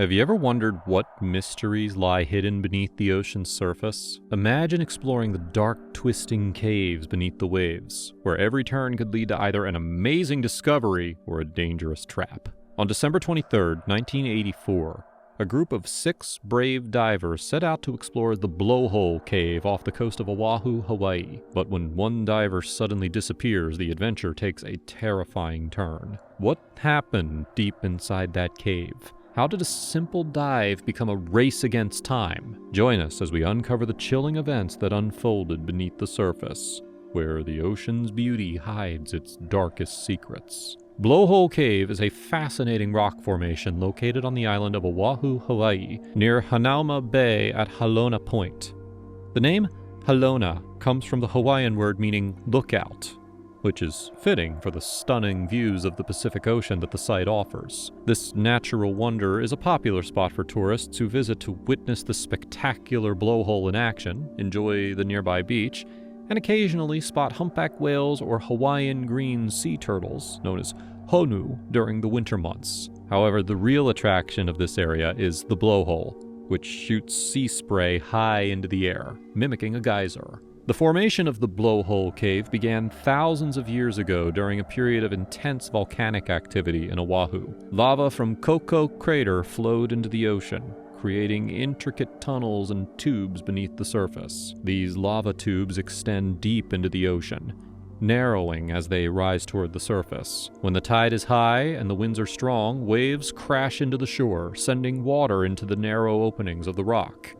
Have you ever wondered what mysteries lie hidden beneath the ocean's surface? Imagine exploring the dark, twisting caves beneath the waves, where every turn could lead to either an amazing discovery or a dangerous trap. On December 23, 1984, a group of 6 brave divers set out to explore the BlowHole Cave off the coast of Oahu, Hawaii. But when one diver suddenly disappears, the adventure takes a terrifying turn. What happened deep inside that cave? How did a simple dive become a race against time? Join us as we uncover the chilling events that unfolded beneath the surface, where the ocean's beauty hides its darkest secrets. BlowHole Cave is a fascinating rock formation located on the island of Oahu, Hawaii, near Hanauma Bay at Halona Point. The name Halona comes from the Hawaiian word meaning lookout, which is fitting for the stunning views of the Pacific Ocean that the site offers. This natural wonder is a popular spot for tourists who visit to witness the spectacular blowhole in action, enjoy the nearby beach, and occasionally spot humpback whales or Hawaiian green sea turtles, known as honu, during the winter months. However, the real attraction of this area is the blowhole, which shoots sea spray high into the air, mimicking a geyser. The formation of the BlowHole Cave began thousands of years ago during a period of intense volcanic activity in Oahu. Lava from Koko Crater flowed into the ocean, creating intricate tunnels and tubes beneath the surface. These lava tubes extend deep into the ocean, narrowing as they rise toward the surface. When the tide is high and the winds are strong, waves crash into the shore, sending water into the narrow openings of the rock.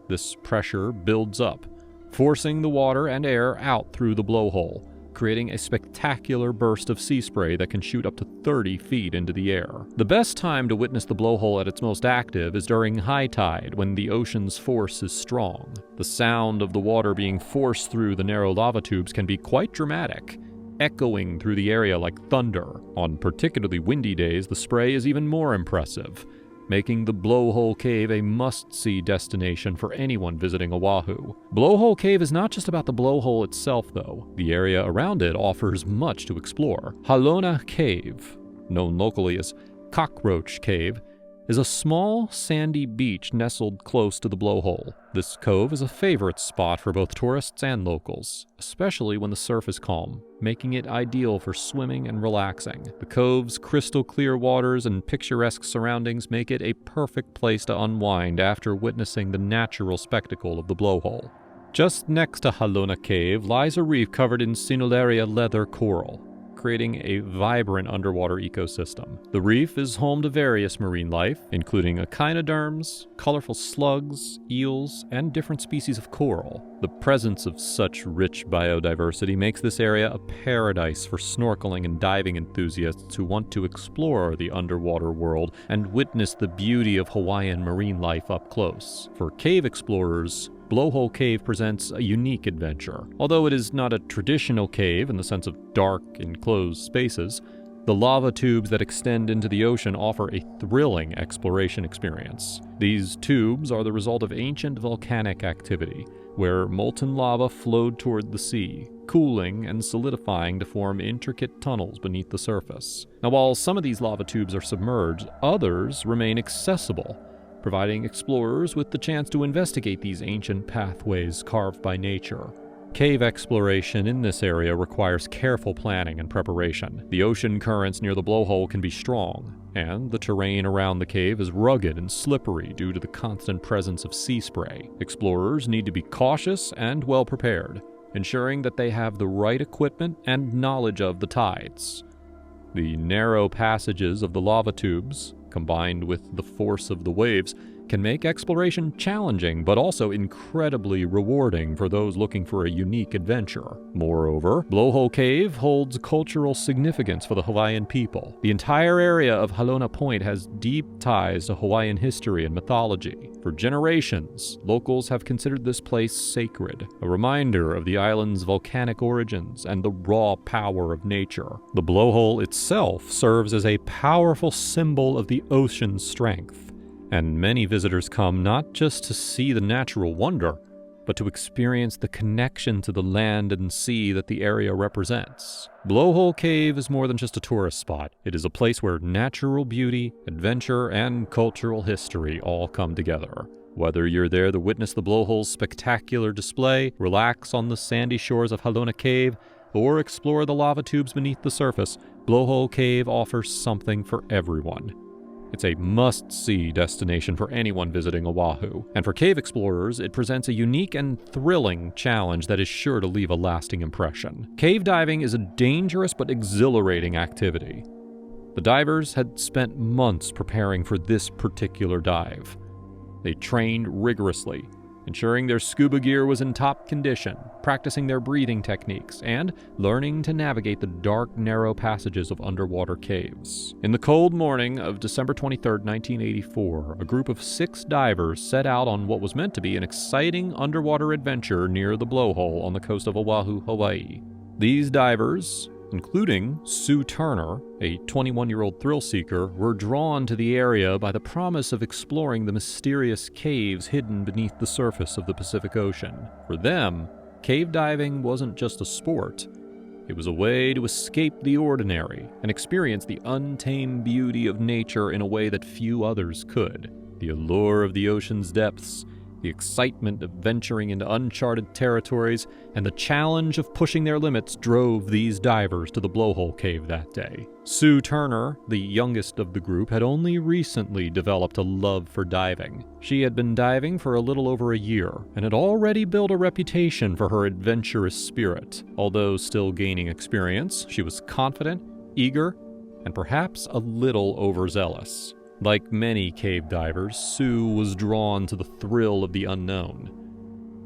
This pressure builds up, forcing the water and air out through the blowhole, creating a spectacular burst of sea spray that can shoot up to 30 feet into the air. The best time to witness the blowhole at its most active is during high tide, when the ocean's force is strong. The sound of the water being forced through the narrow lava tubes can be quite dramatic, echoing through the area like thunder. On particularly windy days, the spray is even more impressive, making the BlowHole Cave a must-see destination for anyone visiting Oahu. BlowHole Cave is not just about the blowhole itself, though. The area around it offers much to explore. Halona Cave, known locally as Cockroach Cave, is a small, sandy beach nestled close to the blowhole. This cove is a favorite spot for both tourists and locals, especially when the surf is calm, making it ideal for swimming and relaxing. The cove's crystal-clear waters and picturesque surroundings make it a perfect place to unwind after witnessing the natural spectacle of the blowhole. Just next to Halona Cave lies a reef covered in Sinularia leather coral, creating a vibrant underwater ecosystem. The reef is home to various marine life, including echinoderms, colorful slugs, eels, and different species of coral. The presence of such rich biodiversity makes this area a paradise for snorkeling and diving enthusiasts who want to explore the underwater world and witness the beauty of Hawaiian marine life up close. For cave explorers, BlowHole Cave presents a unique adventure. Although it is not a traditional cave in the sense of dark, enclosed spaces, the lava tubes that extend into the ocean offer a thrilling exploration experience. These tubes are the result of ancient volcanic activity, where molten lava flowed toward the sea, cooling and solidifying to form intricate tunnels beneath the surface. Now, while some of these lava tubes are submerged, others remain accessible, providing explorers with the chance to investigate these ancient pathways carved by nature. Cave exploration in this area requires careful planning and preparation. The ocean currents near the blowhole can be strong, and the terrain around the cave is rugged and slippery due to the constant presence of sea spray. Explorers need to be cautious and well prepared, ensuring that they have the right equipment and knowledge of the tides. The narrow passages of the lava tubes, combined with the force of the waves, can make exploration challenging but also incredibly rewarding for those looking for a unique adventure. Moreover, BlowHole Cave holds cultural significance for the Hawaiian people. The entire area of Halona Point has deep ties to Hawaiian history and mythology. For generations, locals have considered this place sacred, a reminder of the island's volcanic origins and the raw power of nature. The blowhole itself serves as a powerful symbol of the ocean's strength, and many visitors come not just to see the natural wonder, but to experience the connection to the land and sea that the area represents. BlowHole Cave is more than just a tourist spot. It is a place where natural beauty, adventure, and cultural history all come together. Whether you're there to witness the blowhole's spectacular display, relax on the sandy shores of Halona Cave, or explore the lava tubes beneath the surface, BlowHole Cave offers something for everyone. It's a must-see destination for anyone visiting Oahu, and for cave explorers, it presents a unique and thrilling challenge that is sure to leave a lasting impression. Cave diving is a dangerous but exhilarating activity. The divers had spent months preparing for this particular dive. They trained rigorously, ensuring their scuba gear was in top condition, practicing their breathing techniques, and learning to navigate the dark, narrow passages of underwater caves. In the cold morning of December 23, 1984, a group of 6 divers set out on what was meant to be an exciting underwater adventure near the blowhole on the coast of Oahu, Hawaii. These divers, including Sue Turner, a 21-year-old thrill seeker, were drawn to the area by the promise of exploring the mysterious caves hidden beneath the surface of the Pacific Ocean. For them, cave diving wasn't just a sport. It was a way to escape the ordinary and experience the untamed beauty of nature in a way that few others could. The allure of the ocean's depths, the excitement of venturing into uncharted territories, and the challenge of pushing their limits drove these divers to the BlowHole Cave that day. Sue Turner, the youngest of the group, had only recently developed a love for diving. She had been diving for a little over a year, and had already built a reputation for her adventurous spirit. Although still gaining experience, she was confident, eager, and perhaps a little overzealous. Like many cave divers, Sue was drawn to the thrill of the unknown.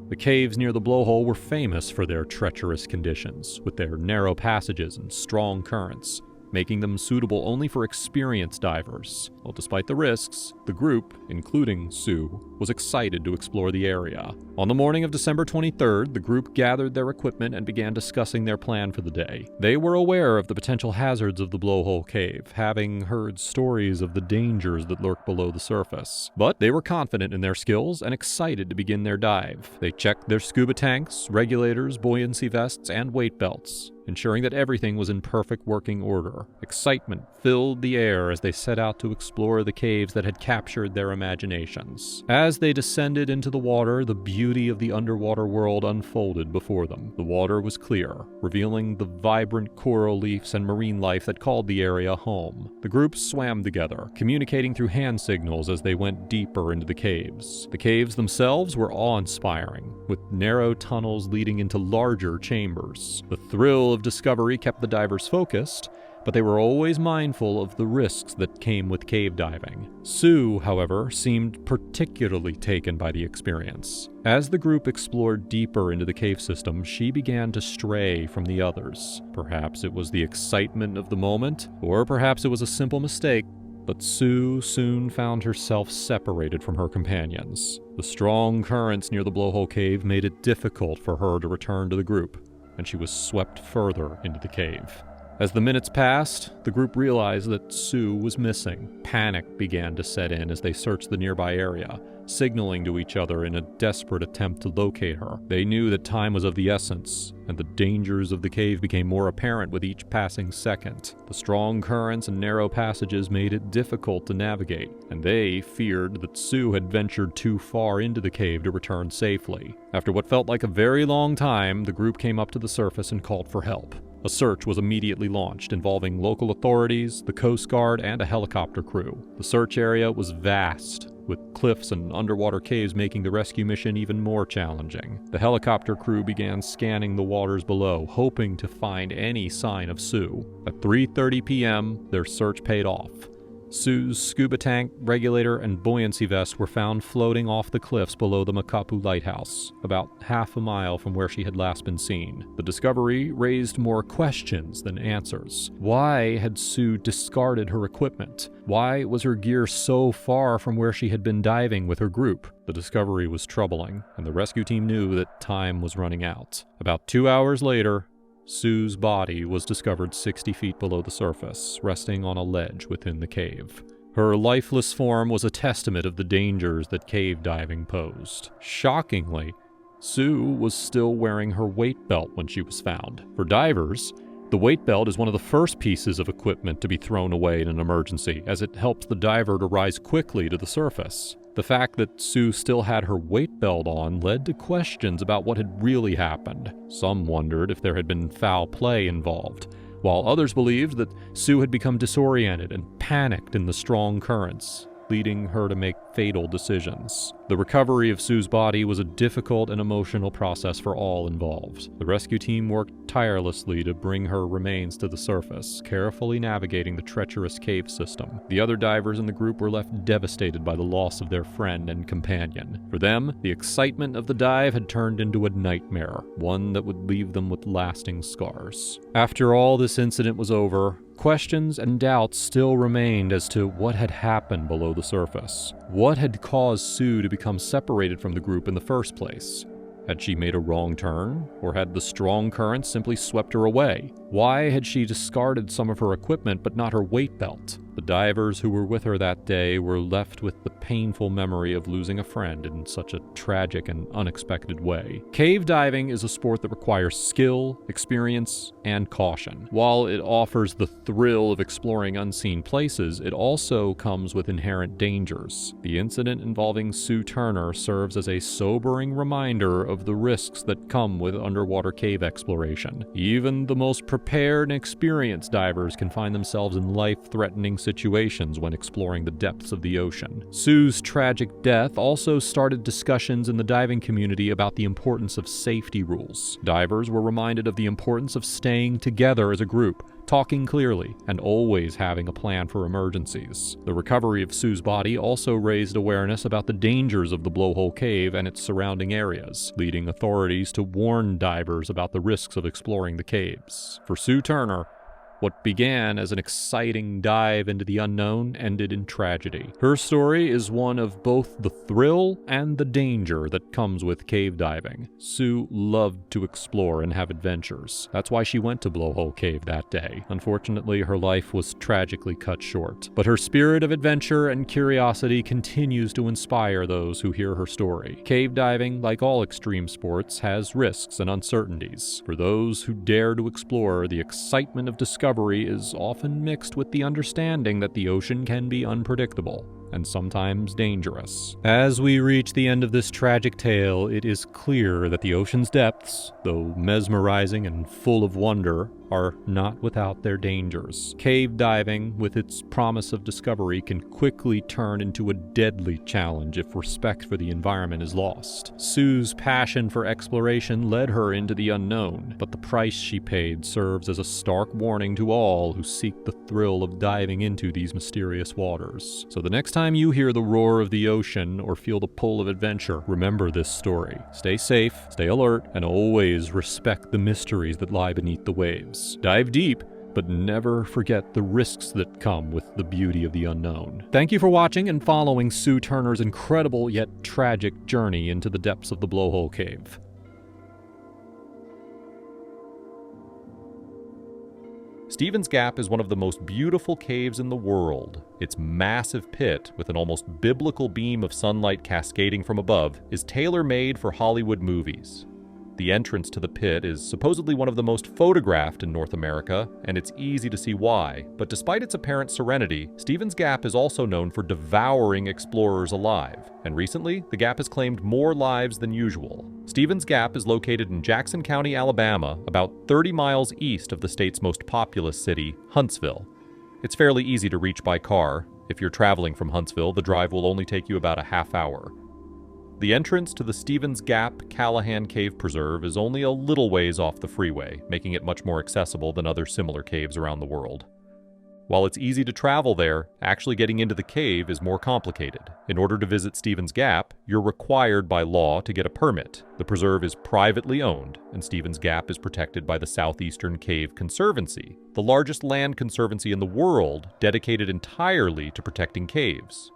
The caves near the blowhole were famous for their treacherous conditions, with their narrow passages and strong currents, making them suitable only for experienced divers. Well, despite the risks, the group, including Sue, was excited to explore the area. On the morning of December 23rd, the group gathered their equipment and began discussing their plan for the day. They were aware of the potential hazards of the blowhole cave, having heard stories of the dangers that lurk below the surface. But they were confident in their skills and excited to begin their dive. They checked their scuba tanks, regulators, buoyancy vests, and weight belts, ensuring that everything was in perfect working order. Excitement filled the air as they set out to explore the caves that had captured their imaginations. As they descended into the water, the beauty of the underwater world unfolded before them. The water was clear, revealing the vibrant coral reefs and marine life that called the area home. The group swam together, communicating through hand signals as they went deeper into the caves. The caves themselves were awe-inspiring, with narrow tunnels leading into larger chambers. The thrill of discovery kept the divers focused, but they were always mindful of the risks that came with cave diving. Sue, however, seemed particularly taken by the experience. As the group explored deeper into the cave system, she began to stray from the others. Perhaps it was the excitement of the moment, or perhaps it was a simple mistake, but Sue soon found herself separated from her companions. The strong currents near the blowhole cave made it difficult for her to return to the group, and she was swept further into the cave. As the minutes passed, the group realized that Sue was missing. Panic began to set in as they searched the nearby area, signaling to each other in a desperate attempt to locate her. They knew that time was of the essence, and the dangers of the cave became more apparent with each passing second. The strong currents and narrow passages made it difficult to navigate, and they feared that Sue had ventured too far into the cave to return safely. After what felt like a very long time, the group came up to the surface and called for help. A search was immediately launched, involving local authorities, the Coast Guard, and a helicopter crew. The search area was vast, with cliffs and underwater caves making the rescue mission even more challenging. The helicopter crew began scanning the waters below, hoping to find any sign of Sue. At 3:30 p.m., their search paid off. Sue's scuba tank, regulator, and buoyancy vest were found floating off the cliffs below the Makapu lighthouse, about half a mile from where she had last been seen. The discovery raised more questions than answers. Why had Sue discarded her equipment? Why was her gear so far from where she had been diving with her group? The discovery was troubling, and the rescue team knew that time was running out. About 2 hours later, Sue's body was discovered 60 feet below the surface, resting on a ledge within the cave. Her lifeless form was a testament of the dangers that cave diving posed. Shockingly, Sue was still wearing her weight belt when she was found. For divers, the weight belt is one of the first pieces of equipment to be thrown away in an emergency, as it helps the diver to rise quickly to the surface. The fact that Sue still had her weight belt on led to questions about what had really happened. Some wondered if there had been foul play involved, while others believed that Sue had become disoriented and panicked in the strong currents, leading her to make fatal decisions. The recovery of Sue's body was a difficult and emotional process for all involved. The rescue team worked tirelessly to bring her remains to the surface, carefully navigating the treacherous cave system. The other divers in the group were left devastated by the loss of their friend and companion. For them, the excitement of the dive had turned into a nightmare, one that would leave them with lasting scars. After all this incident was over, questions and doubts still remained as to what had happened below the surface. What had caused Sue to become separated from the group in the first place? Had she made a wrong turn, or had the strong currents simply swept her away? Why had she discarded some of her equipment but not her weight belt? The divers who were with her that day were left with the painful memory of losing a friend in such a tragic and unexpected way. Cave diving is a sport that requires skill, experience, and caution. While it offers the thrill of exploring unseen places, it also comes with inherent dangers. The incident involving Sue Turner serves as a sobering reminder of the risks that come with underwater cave exploration. Even the most prepared and experienced divers can find themselves in life-threatening situations when exploring the depths of the ocean. Sue's tragic death also started discussions in the diving community about the importance of safety rules. Divers were reminded of the importance of staying together as a group, talking clearly, and always having a plan for emergencies. The recovery of Sue's body also raised awareness about the dangers of the BlowHole Cave and its surrounding areas, leading authorities to warn divers about the risks of exploring the caves. For Sue Turner, what began as an exciting dive into the unknown ended in tragedy. Her story is one of both the thrill and the danger that comes with cave diving. Sue loved to explore and have adventures. That's why she went to BlowHole Cave that day. Unfortunately, her life was tragically cut short. But her spirit of adventure and curiosity continues to inspire those who hear her story. Cave diving, like all extreme sports, has risks and uncertainties. For those who dare to explore, the excitement of discovery is often mixed with the understanding that the ocean can be unpredictable and sometimes dangerous. As we reach the end of this tragic tale, it is clear that the ocean's depths, though mesmerizing and full of wonder, are not without their dangers. Cave diving, with its promise of discovery, can quickly turn into a deadly challenge if respect for the environment is lost. Sue's passion for exploration led her into the unknown, but the price she paid serves as a stark warning to all who seek the thrill of diving into these mysterious waters. So the next time you hear the roar of the ocean or feel the pull of adventure, remember this story. Stay safe, stay alert, and always respect the mysteries that lie beneath the waves. Dive deep, but never forget the risks that come with the beauty of the unknown. Thank you for watching and following Sue Turner's incredible yet tragic journey into the depths of the BlowHole Cave. Stevens Gap is one of the most beautiful caves in the world. Its massive pit, with an almost biblical beam of sunlight cascading from above, is tailor-made for Hollywood movies. The entrance to the pit is supposedly one of the most photographed in North America, and it's easy to see why. But despite its apparent serenity, Stevens Gap is also known for devouring explorers alive. And recently, the gap has claimed more lives than usual. Stevens Gap is located in Jackson County, Alabama, about 30 miles east of the state's most populous city, Huntsville. It's fairly easy to reach by car. If you're traveling from Huntsville, the drive will only take you about a half hour. The entrance to the Stevens Gap Callahan Cave Preserve is only a little ways off the freeway, making it much more accessible than other similar caves around the world. While it's easy to travel there, actually getting into the cave is more complicated. In order to visit Stevens Gap, you're required by law to get a permit. The preserve is privately owned, and Stevens Gap is protected by the Southeastern Cave Conservancy, the largest land conservancy in the world dedicated entirely to protecting caves.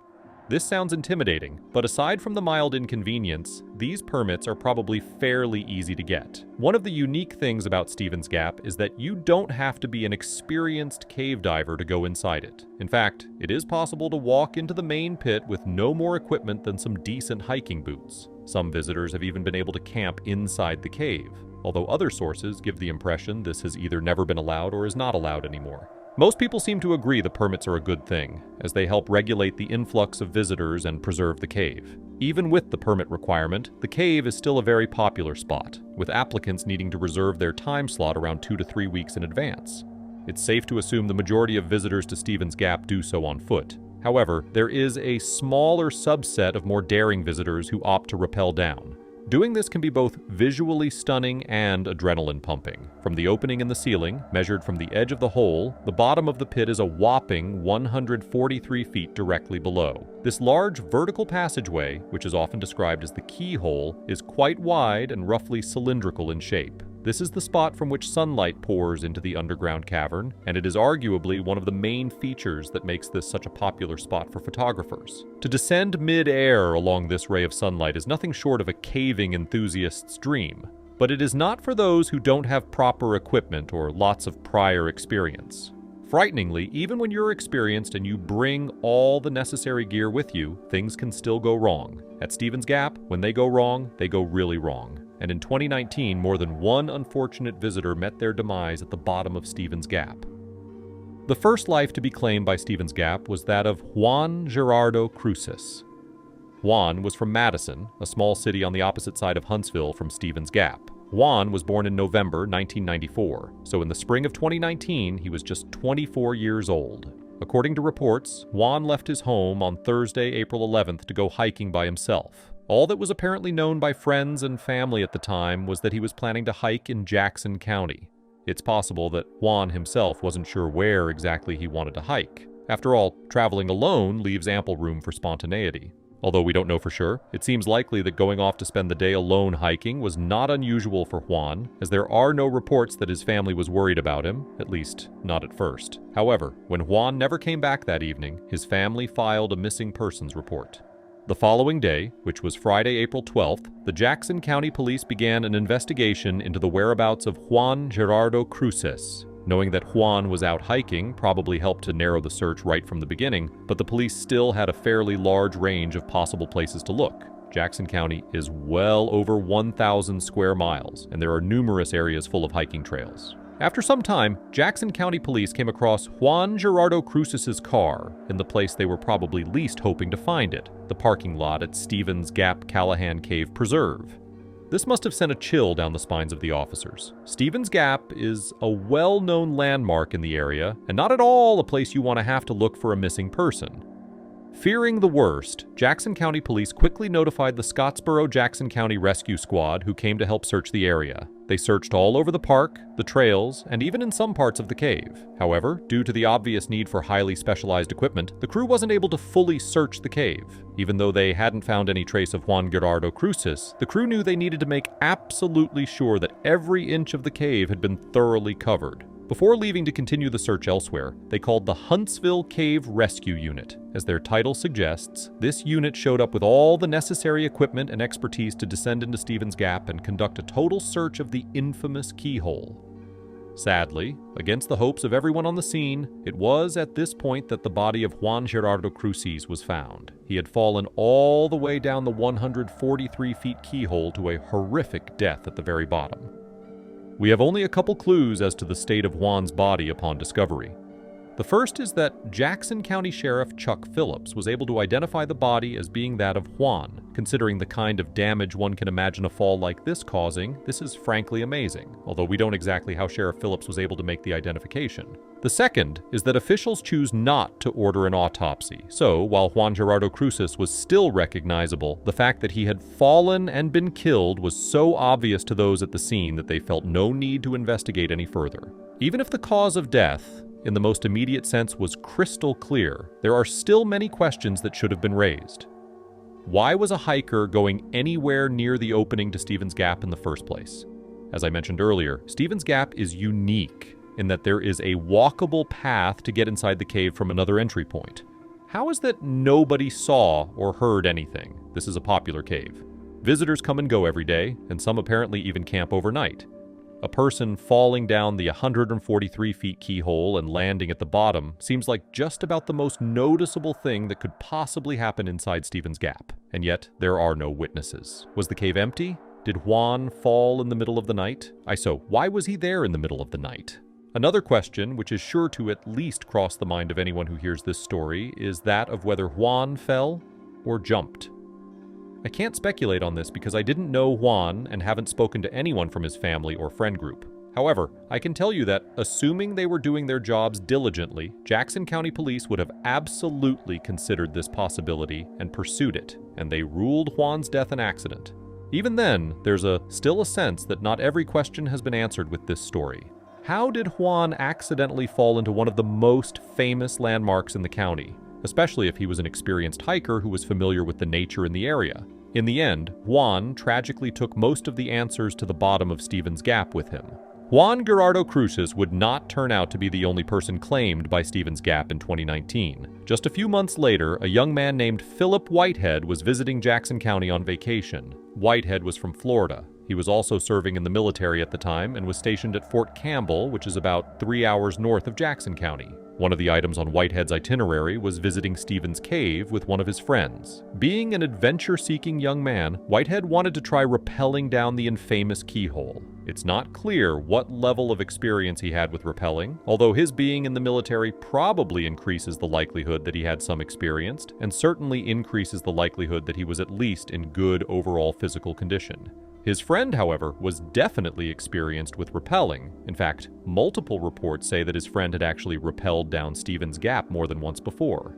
This sounds intimidating, but aside from the mild inconvenience, these permits are probably fairly easy to get. One of the unique things about Stevens Gap is that you don't have to be an experienced cave diver to go inside it. In fact, it is possible to walk into the main pit with no more equipment than some decent hiking boots. Some visitors have even been able to camp inside the cave, although other sources give the impression this has either never been allowed or is not allowed anymore. Most people seem to agree the permits are a good thing, as they help regulate the influx of visitors and preserve the cave. Even with the permit requirement, the cave is still a very popular spot, with applicants needing to reserve their time slot around 2 to 3 weeks in advance. It's safe to assume the majority of visitors to Stevens Gap do so on foot. However, there is a smaller subset of more daring visitors who opt to rappel down. Doing this can be both visually stunning and adrenaline pumping. From the opening in the ceiling, measured from the edge of the hole, the bottom of the pit is a whopping 143 feet directly below. This large vertical passageway, which is often described as the keyhole, is quite wide and roughly cylindrical in shape. This is the spot from which sunlight pours into the underground cavern, and it is arguably one of the main features that makes this such a popular spot for photographers. To descend mid-air along this ray of sunlight is nothing short of a caving enthusiast's dream. But it is not for those who don't have proper equipment or lots of prior experience. Frighteningly, even when you're experienced and you bring all the necessary gear with you, things can still go wrong. At Stevens Gap, when they go wrong, they go really wrong. And in 2019, more than one unfortunate visitor met their demise at the bottom of Stevens Gap. The first life to be claimed by Stevens Gap was that of Juan Gerardo Cruces. Juan was from Madison, a small city on the opposite side of Huntsville from Stevens Gap. Juan was born in November 1994, so in the spring of 2019, he was just 24 years old. According to reports, Juan left his home on Thursday, April 11th to go hiking by himself. All that was apparently known by friends and family at the time was that he was planning to hike in Jackson County. It's possible that Juan himself wasn't sure where exactly he wanted to hike. After all, traveling alone leaves ample room for spontaneity. Although we don't know for sure, it seems likely that going off to spend the day alone hiking was not unusual for Juan, as there are no reports that his family was worried about him, at least not at first. However, when Juan never came back that evening, his family filed a missing persons report. The following day, which was Friday, April 12th, the Jackson County Police began an investigation into the whereabouts of Juan Gerardo Cruces. Knowing that Juan was out hiking probably helped to narrow the search right from the beginning, but the police still had a fairly large range of possible places to look. Jackson County is well over 1,000 square miles, and there are numerous areas full of hiking trails. After some time, Jackson County Police came across Juan Gerardo Cruces' car in the place they were probably least hoping to find it, the parking lot at Stevens Gap Callahan Cave Preserve. This must have sent a chill down the spines of the officers. Stevens Gap is a well-known landmark in the area, and not at all a place you want to have to look for a missing person. Fearing the worst, Jackson County Police quickly notified the Scottsboro-Jackson County Rescue Squad, who came to help search the area. They searched all over the park, the trails, and even in some parts of the cave. However, due to the obvious need for highly specialized equipment, the crew wasn't able to fully search the cave. Even though they hadn't found any trace of Juan Gerardo Cruces, the crew knew they needed to make absolutely sure that every inch of the cave had been thoroughly covered. Before leaving to continue the search elsewhere, they called the Huntsville Cave Rescue Unit. As their title suggests, this unit showed up with all the necessary equipment and expertise to descend into Stevens Gap and conduct a total search of the infamous keyhole. Sadly, against the hopes of everyone on the scene, it was at this point that the body of Juan Gerardo Cruces was found. He had fallen all the way down the 143 feet keyhole to a horrific death at the very bottom. We have only a couple clues as to the state of Juan's body upon discovery. The first is that Jackson County Sheriff Chuck Phillips was able to identify the body as being that of Juan. Considering the kind of damage one can imagine a fall like this causing, this is frankly amazing, although we don't exactly how Sheriff Phillips was able to make the identification. The second is that officials choose not to order an autopsy, so while Juan Gerardo Cruces was still recognizable, the fact that he had fallen and been killed was so obvious to those at the scene that they felt no need to investigate any further. Even if the cause of death, in the most immediate sense, was crystal clear, there are still many questions that should have been raised. Why was a hiker going anywhere near the opening to Stevens Gap in the first place? As I mentioned earlier, Stevens Gap is unique in that there is a walkable path to get inside the cave from another entry point. How is that nobody saw or heard anything? This is a popular cave. Visitors come and go every day, and some apparently even camp overnight. A person falling down the 143 feet keyhole and landing at the bottom seems like just about the most noticeable thing that could possibly happen inside Stephen's Gap. And yet, there are no witnesses. Was the cave empty? Did Juan fall in the middle of the night? Why was he there in the middle of the night? Another question, which is sure to at least cross the mind of anyone who hears this story, is that of whether Juan fell or jumped. I can't speculate on this because I didn't know Juan and haven't spoken to anyone from his family or friend group. However, I can tell you that, assuming they were doing their jobs diligently, Jackson County Police would have absolutely considered this possibility and pursued it, and they ruled Juan's death an accident. Even then, there's still a sense that not every question has been answered with this story. How did Juan accidentally fall into one of the most famous landmarks in the county, especially if he was an experienced hiker who was familiar with the nature in the area? In the end, Juan tragically took most of the answers to the bottom of Stephen's Gap with him. Juan Gerardo Cruces would not turn out to be the only person claimed by Stephen's Gap in 2019. Just a few months later, a young man named Philip Whitehead was visiting Jackson County on vacation. Whitehead was from Florida. He was also serving in the military at the time and was stationed at Fort Campbell, which is about 3 hours north of Jackson County. One of the items on Whitehead's itinerary was visiting Stephen's Cave with one of his friends. Being an adventure-seeking young man, Whitehead wanted to try rappelling down the infamous keyhole. It's not clear what level of experience he had with rappelling, although his being in the military probably increases the likelihood that he had some experience, and certainly increases the likelihood that he was at least in good overall physical condition. His friend, however, was definitely experienced with rappelling. In fact, multiple reports say that his friend had actually rappelled down Stephen's Gap more than once before.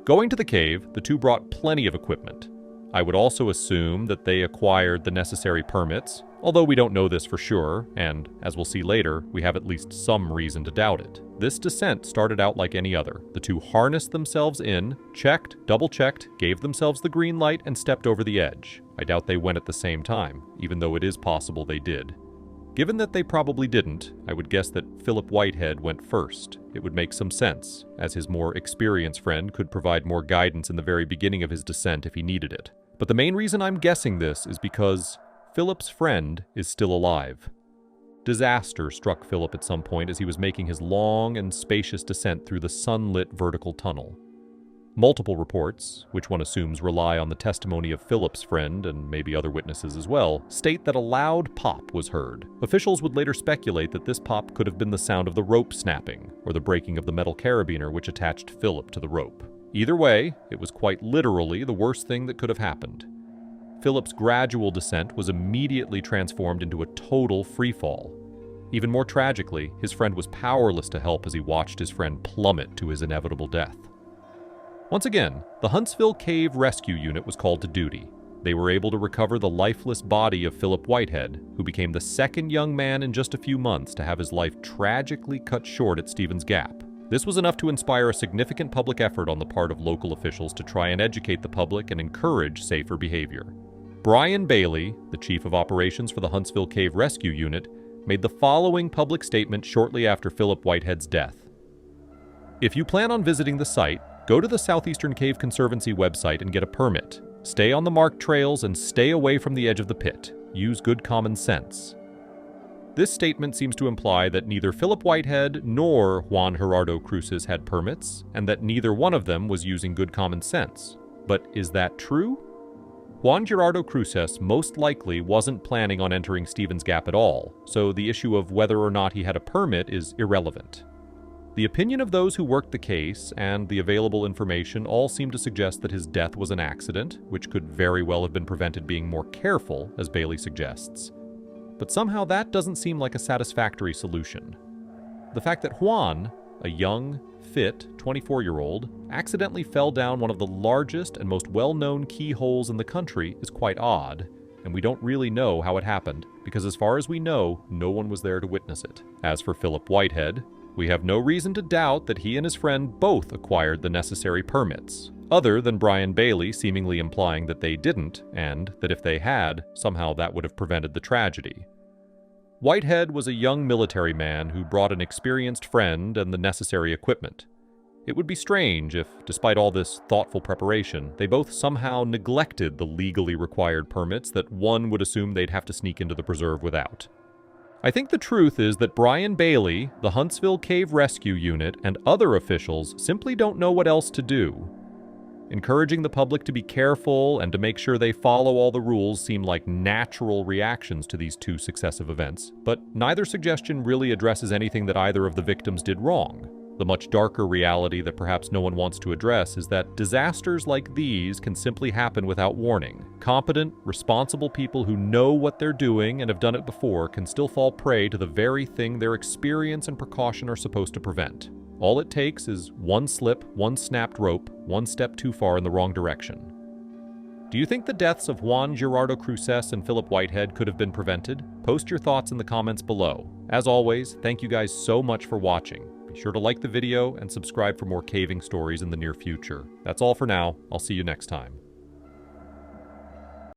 Going to the cave, the two brought plenty of equipment. I would also assume that they acquired the necessary permits, although we don't know this for sure, and, as we'll see later, we have at least some reason to doubt it. This descent started out like any other. The two harnessed themselves in, checked, double-checked, gave themselves the green light, and stepped over the edge. I doubt they went at the same time, even though it is possible they did. Given that they probably didn't, I would guess that Philip Whitehead went first. It would make some sense, as his more experienced friend could provide more guidance in the very beginning of his descent if he needed it. But the main reason I'm guessing this is because Philip's friend is still alive. Disaster struck Philip at some point as he was making his long and spacious descent through the sunlit vertical tunnel. Multiple reports, which one assumes rely on the testimony of Philip's friend and maybe other witnesses as well, state that a loud pop was heard. Officials would later speculate that this pop could have been the sound of the rope snapping, or the breaking of the metal carabiner which attached Philip to the rope. Either way, it was quite literally the worst thing that could have happened. Philip's gradual descent was immediately transformed into a total freefall. Even more tragically, his friend was powerless to help as he watched his friend plummet to his inevitable death. Once again, the Huntsville Cave Rescue Unit was called to duty. They were able to recover the lifeless body of Philip Whitehead, who became the second young man in just a few months to have his life tragically cut short at Stephen's Gap. This was enough to inspire a significant public effort on the part of local officials to try and educate the public and encourage safer behavior. Brian Bailey, the chief of operations for the Huntsville Cave Rescue Unit, made the following public statement shortly after Philip Whitehead's death. If you plan on visiting the site, go to the Southeastern Cave Conservancy website and get a permit. Stay on the marked trails and stay away from the edge of the pit. Use good common sense. This statement seems to imply that neither Philip Whitehead nor Juan Gerardo Cruces had permits, and that neither one of them was using good common sense. But is that true? Juan Gerardo Cruces most likely wasn't planning on entering Stephen's Gap at all, so the issue of whether or not he had a permit is irrelevant. The opinion of those who worked the case and the available information all seem to suggest that his death was an accident, which could very well have been prevented being more careful, as Bailey suggests. But somehow that doesn't seem like a satisfactory solution. The fact that Juan, a young, fit 24-year-old, accidentally fell down one of the largest and most well-known keyholes in the country is quite odd, and we don't really know how it happened, because as far as we know, no one was there to witness it. As for Philip Whitehead, we have no reason to doubt that he and his friend both acquired the necessary permits, other than Brian Bailey seemingly implying that they didn't, and that if they had, somehow that would have prevented the tragedy. Whitehead was a young military man who brought an experienced friend and the necessary equipment. It would be strange if, despite all this thoughtful preparation, they both somehow neglected the legally required permits that one would assume they'd have to sneak into the preserve without. I think the truth is that Brian Bailey, the Huntsville Cave Rescue Unit, and other officials simply don't know what else to do. Encouraging the public to be careful and to make sure they follow all the rules seem like natural reactions to these two successive events, but neither suggestion really addresses anything that either of the victims did wrong. The much darker reality that perhaps no one wants to address is that disasters like these can simply happen without warning. Competent, responsible people who know what they're doing and have done it before can still fall prey to the very thing their experience and precaution are supposed to prevent. All it takes is one slip, one snapped rope, one step too far in the wrong direction. Do you think the deaths of Juan Gerardo Cruces and Philip Whitehead could have been prevented? Post your thoughts in the comments below. As always, thank you guys so much for watching. Be sure to like the video and subscribe for more caving stories in the near future. That's all for now. I'll see you next time.